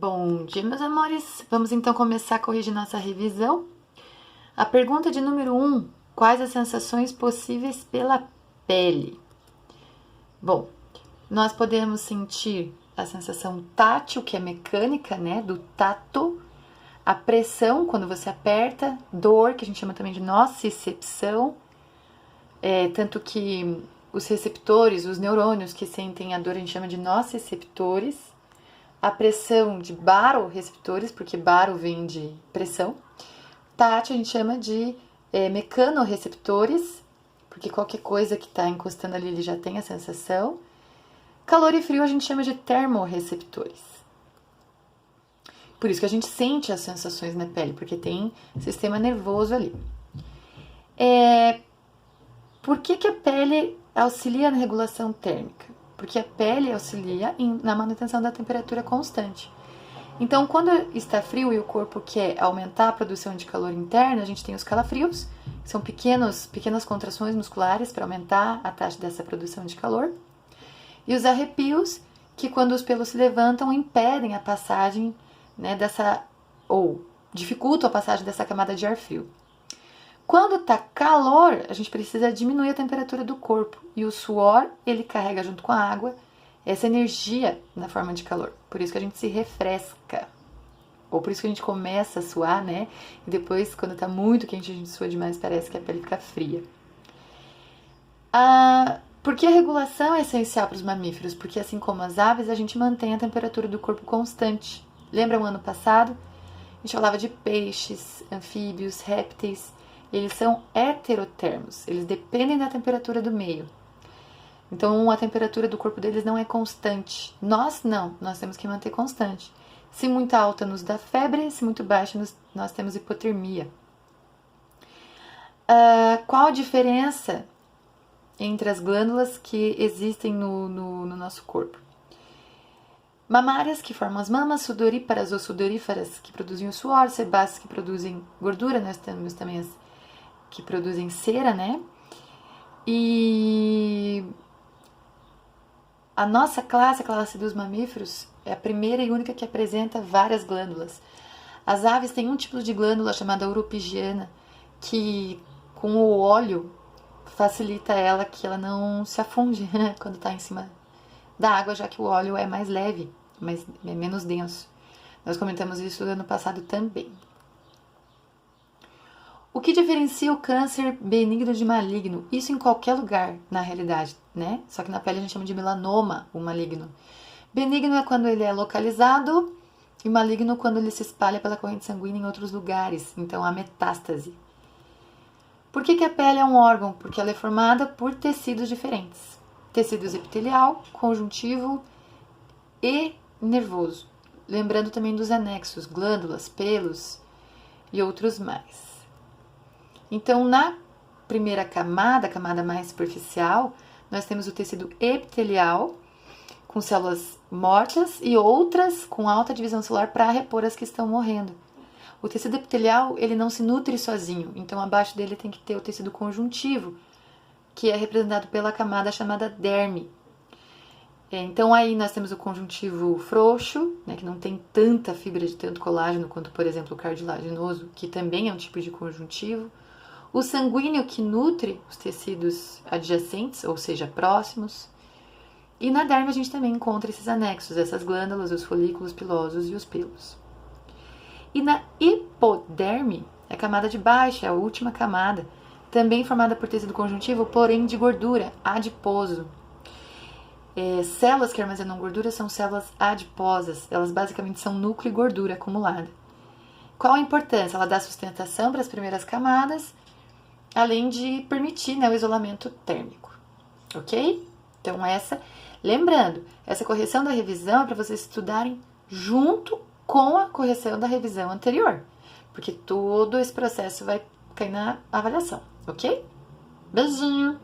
Bom dia, meus amores. Vamos então começar a corrigir nossa revisão. A pergunta de número 1. Quais as sensações possíveis pela pele? Bom, nós podemos sentir a sensação tátil, que é mecânica, né? Do tato. A pressão, quando você aperta. Dor, que a gente chama também de nocicepção. Tanto que os receptores, os neurônios que sentem a dor, a gente chama de nociceptores. A pressão de baroreceptores, porque baro vem de pressão. Tátil a gente chama de mecanorreceptores, porque qualquer coisa que está encostando ali ele já tem a sensação. Calor e frio a gente chama de termorreceptores. Por isso que a gente sente as sensações na pele, porque tem sistema nervoso ali. Por que a pele auxilia na regulação térmica? Porque a pele auxilia na manutenção da temperatura constante. Então, quando está frio e o corpo quer aumentar a produção de calor interna, a gente tem os calafrios, que são pequenas contrações musculares para aumentar a taxa dessa produção de calor. E os arrepios, que quando os pelos se levantam, impedem a passagem, né, ou dificultam a passagem dessa camada de ar frio. Quando está calor, a gente precisa diminuir a temperatura do corpo. E o suor, ele carrega junto com a água essa energia na forma de calor. Por isso que a gente se refresca. Ou por isso que a gente começa a suar, né? E depois, quando está muito quente, a gente sua demais, parece que a pele fica fria. Por que a regulação é essencial para os mamíferos? Porque assim como as aves, a gente mantém a temperatura do corpo constante. Lembra o ano passado? A gente falava de peixes, anfíbios, répteis. Eles são heterotermos, eles dependem da temperatura do meio. Então, a temperatura do corpo deles não é constante. Nós não, nós temos que manter constante. Se muito alta nos dá febre, se muito baixa nós temos hipotermia. Qual a diferença entre as glândulas que existem no nosso corpo? Mamárias, que formam as mamas, sudoríparas ou sudoríferas, que produzem o suor, sebáceas, que produzem gordura, nós temos também as que produzem cera, né? E a nossa classe, a classe dos mamíferos, é a primeira e única que apresenta várias glândulas. As aves têm um tipo de glândula chamada uropigiana, que com o óleo facilita ela que ela não se afunde quando está em cima da água, já que o óleo é mais leve, é menos denso. Nós comentamos isso no ano passado também. O que diferencia o câncer benigno de maligno? Isso em qualquer lugar, na realidade, né? Só que na pele a gente chama de melanoma, o maligno. Benigno é quando ele é localizado e maligno quando ele se espalha pela corrente sanguínea em outros lugares. Então, a metástase. Por que a pele é um órgão? Porque ela é formada por tecidos diferentes. Tecidos epitelial, conjuntivo e nervoso. Lembrando também dos anexos, glândulas, pelos e outros mais. Então, na primeira camada, a camada mais superficial, nós temos o tecido epitelial, com células mortas e outras com alta divisão celular para repor as que estão morrendo. O tecido epitelial, ele não se nutre sozinho, então abaixo dele tem que ter o tecido conjuntivo, que é representado pela camada chamada derme. Então, aí nós temos o conjuntivo frouxo, né, que não tem tanta fibra de tanto colágeno quanto, por exemplo, o cartilaginoso, que também é um tipo de conjuntivo. O sanguíneo, que nutre os tecidos adjacentes, ou seja, próximos. E na derme a gente também encontra esses anexos, essas glândulas, os folículos pilosos e os pelos. E na hipoderme, a camada de baixo, é a última camada, também formada por tecido conjuntivo, porém de gordura, adiposo. Células que armazenam gordura são células adiposas, elas basicamente são núcleo e gordura acumulada. Qual a importância? Ela dá sustentação para as primeiras camadas, além de permitir, né, o isolamento térmico, ok? Então, lembrando, essa correção da revisão é para vocês estudarem junto com a correção da revisão anterior, porque todo esse processo vai cair na avaliação, ok? Beijinho!